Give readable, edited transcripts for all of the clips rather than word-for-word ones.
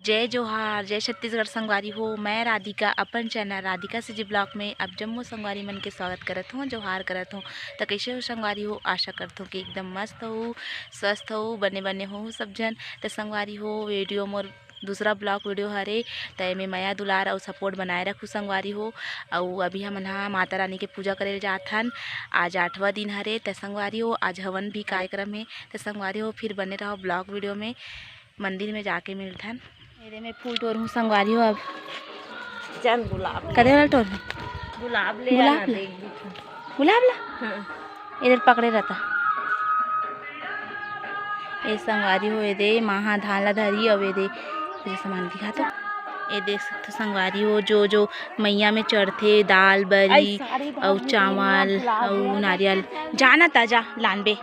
जय जोहार, जय छत्तीसगढ़ संगवारी हो। मैं राधिका अपन चैनल राधिका से जी ब्लॉग में अब जम्मू संगवारी मन के स्वागत करत हूँ, जोहार करत हूँ। तो कैसे हो संगवारी हो? आशा करत हूँ कि एकदम मस्त हो, स्वस्थ हो, बने बने हो सब जन। तो संगवारी हो वीडियो मोर दूसरा ब्लॉग वीडियो हरे तो में माया दुलार और सपोर्ट बनाए रखूँ संगवारी हो। और अभी हम यहाँ माता रानी के पूजा करे जाथन। आज 8वां दिन हरे तो संगवारी हो आज हवन भी कार्यक्रम है। तो संगवारी हो फिर बने रहो ब्लॉग वीडियो में, मंदिर में जाके मिलथन। मेरे में फूल तोड़ हूँ संगवारी हो। अब चल गुलाब कदे वाला तोड़ गुलाब ले गुलाब आना, ला? देख दी। गुलाब ला हाँ। इधर पकड़े रहता ये संगवारी हो। ये दे महा धान ला धरी और ये दे सामान दिखा तो ये देख सकते संगवारी हो जो मैया में चढ़ते दाल बरी और चावल और नारियल। जाना ताजा लानबे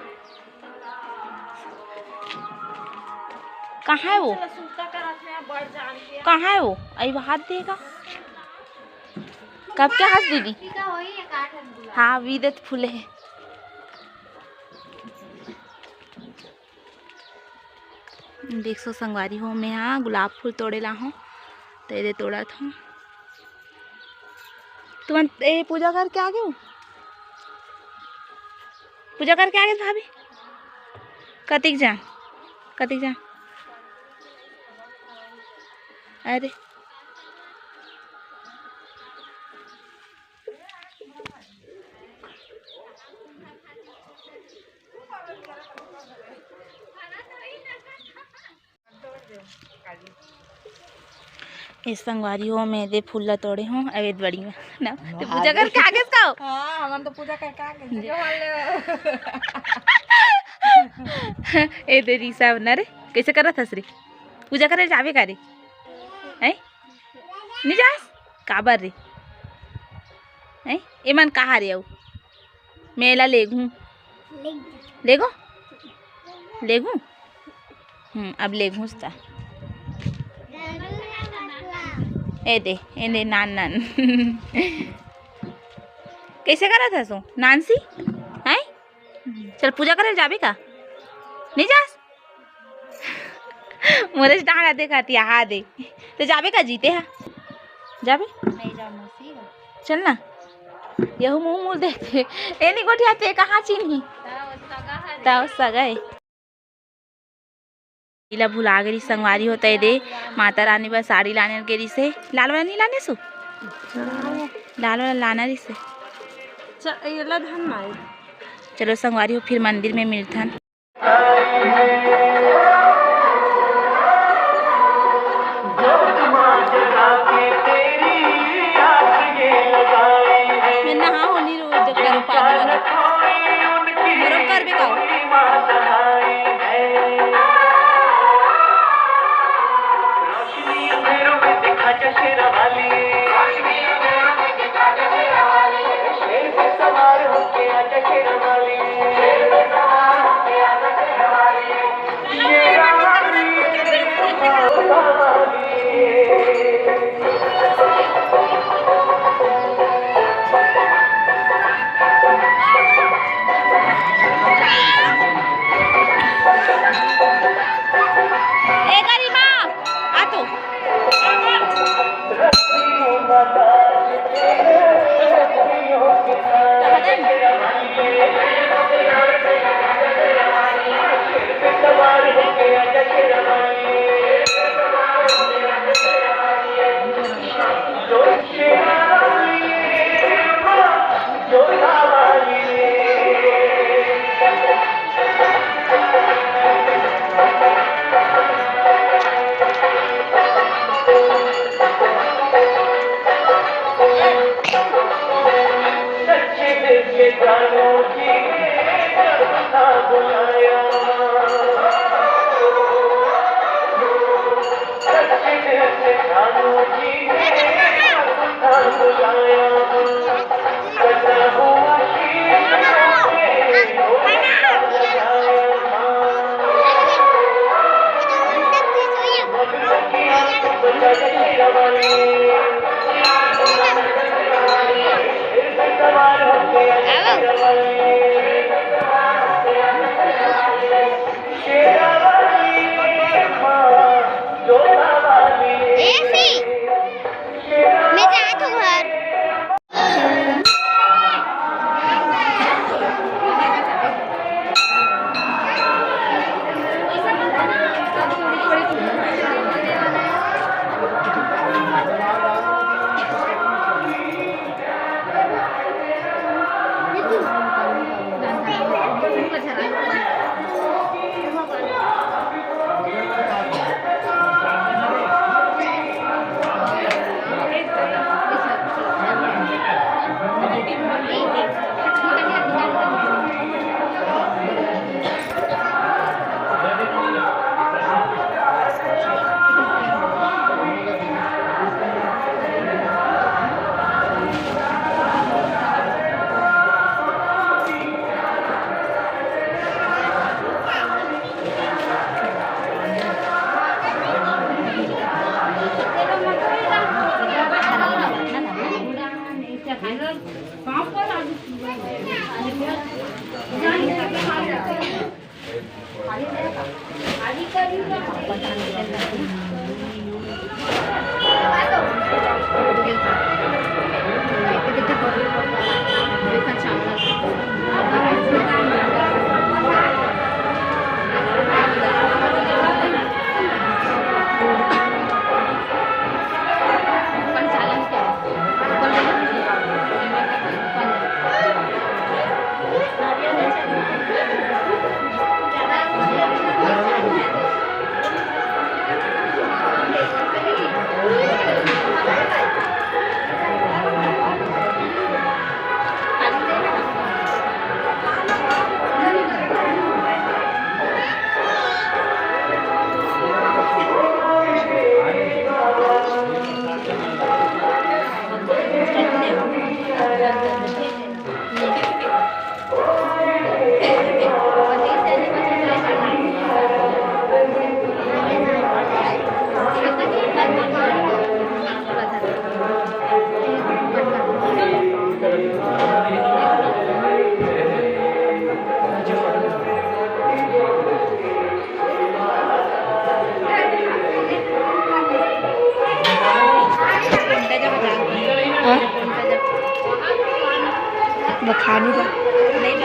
कहाँ है वो? कहाँ है वो? आई हाथ देगा कब क्या हंस दीदी? हाँ विदत फूले है। देख सो संगवारी हो मैं यहाँ गुलाब फूल तोड़े ला हूँ तो ये तोड़ा था। तुम पूजा करके आ गए? पूजा करके आ गए भाभी? कतिक जान अरे इस संगवारी हो मैं दे फूल ला तोड़े हूँ अवैध बड़ी में ना तो पूजा करके आगे खाओ। हाँ हम तो पूजा करके आ गए। ए दे रीसा बना रे कैसे कर रहा था श्री पूजा करे जावे का रे हैं नहीं जास काबर रे हैं ए मन कहाँ रे? आओ मेला लेगू अब लेगू ता ए दे नान कैसे करा था सो नानसी हैं? चल पूजा करे जाबे का नहीं जास? मोरे डांगा देखाती हा दे तो जाबे का जीते है जाबे नहीं जाना चल ना यहू मुँह मुँह देखते ए नहीं गोठिया ते कहाँ चिन्ही ताव सगाए इला भुला गई संगवारी होता है। दे माता रानी पर साड़ी लाने गेरी से लाल वाला नहीं लाने सु लाल वाला लाना रही से चलो संगवारी हो फिर मंदिर में मिलथन। मैं नहा होनी रोज करो पादवा कर बेकाओ बखानी का नहीं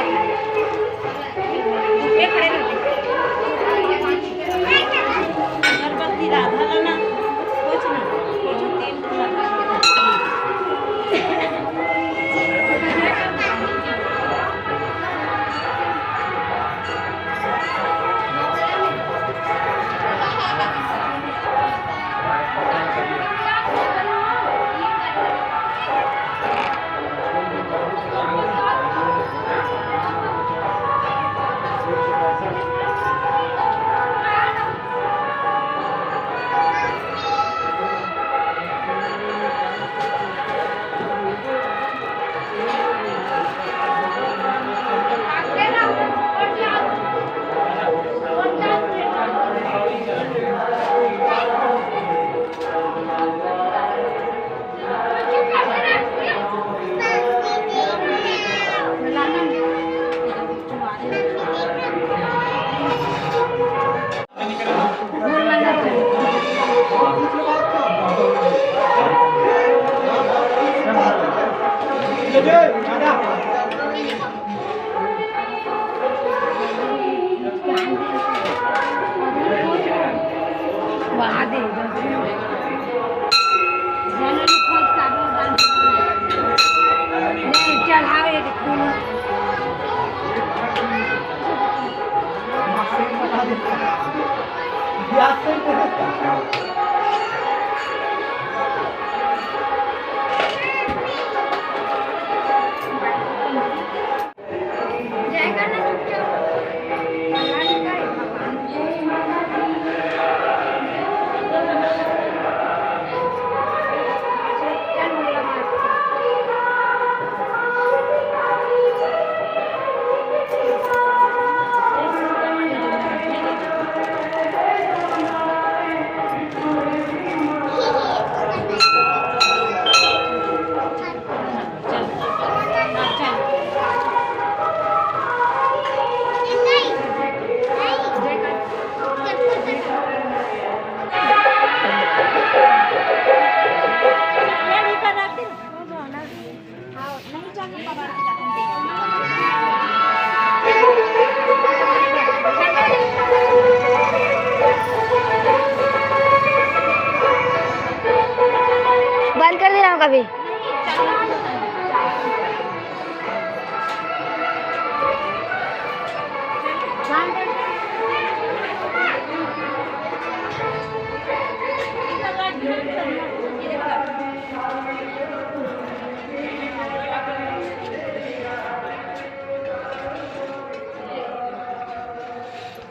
बंद कर दे रहा हूँ कभी।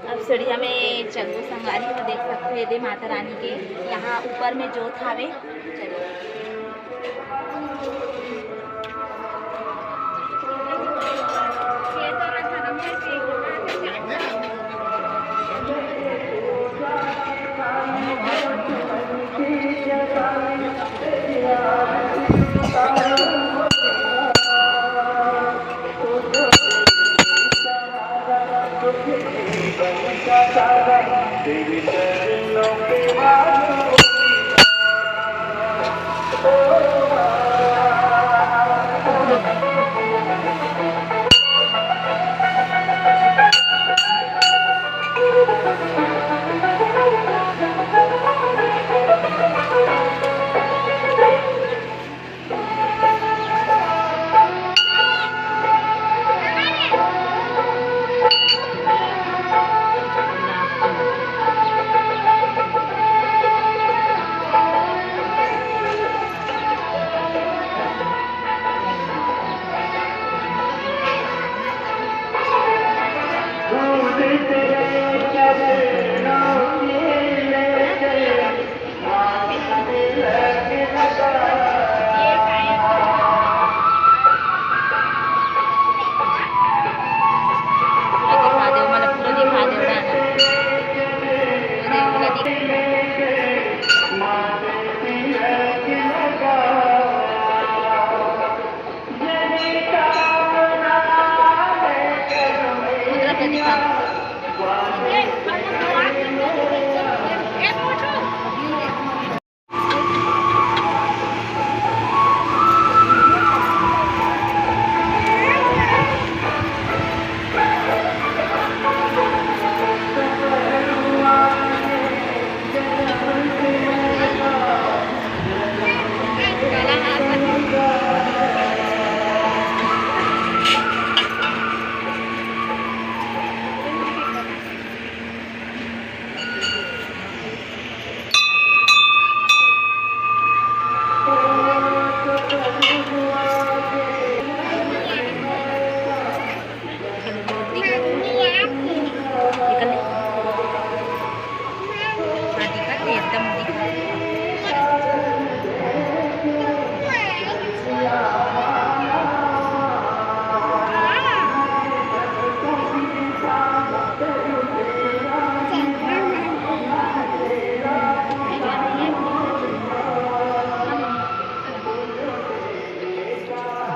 अब सीढ़िया में चंगू संगवारी हो देख सकते हो दे माता रानी के यहाँ ऊपर में जोत हावे। चलो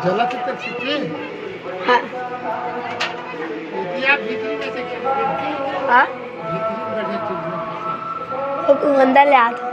जलाचं तर शिकले हाँ आप भीतरी कैसे हाँ भीतरी बढ़िया चीज वो अंदर ले आता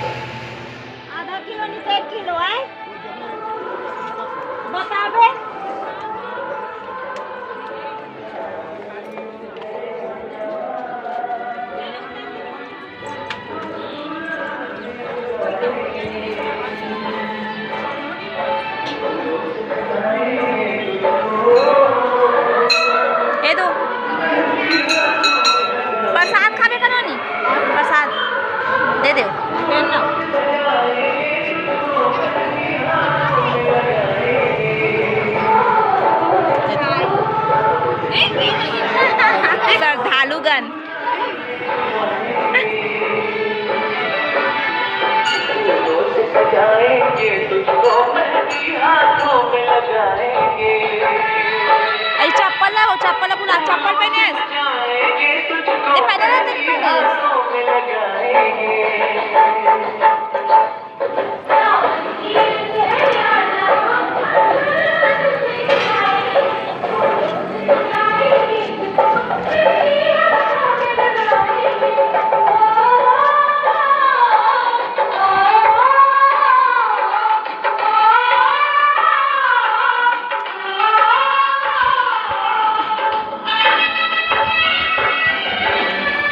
आधा किलो नहीं से 1 किलो है बताबे ए दो प्रसाद खाबे करो नी प्रसाद दे दे श्रद्धालुगण अरे चप्पल ला वो चप्पल बुला चप्पल पहने ये पहने ना तेरी पहने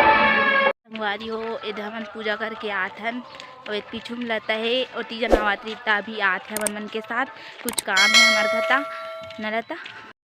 संगवारी हो इधर हमन पूजा करके आथन और एक पीछू में लगता है और तीजा नवरात्रि भी आथे हमन मन के साथ कुछ काम है हमारे घर न रहता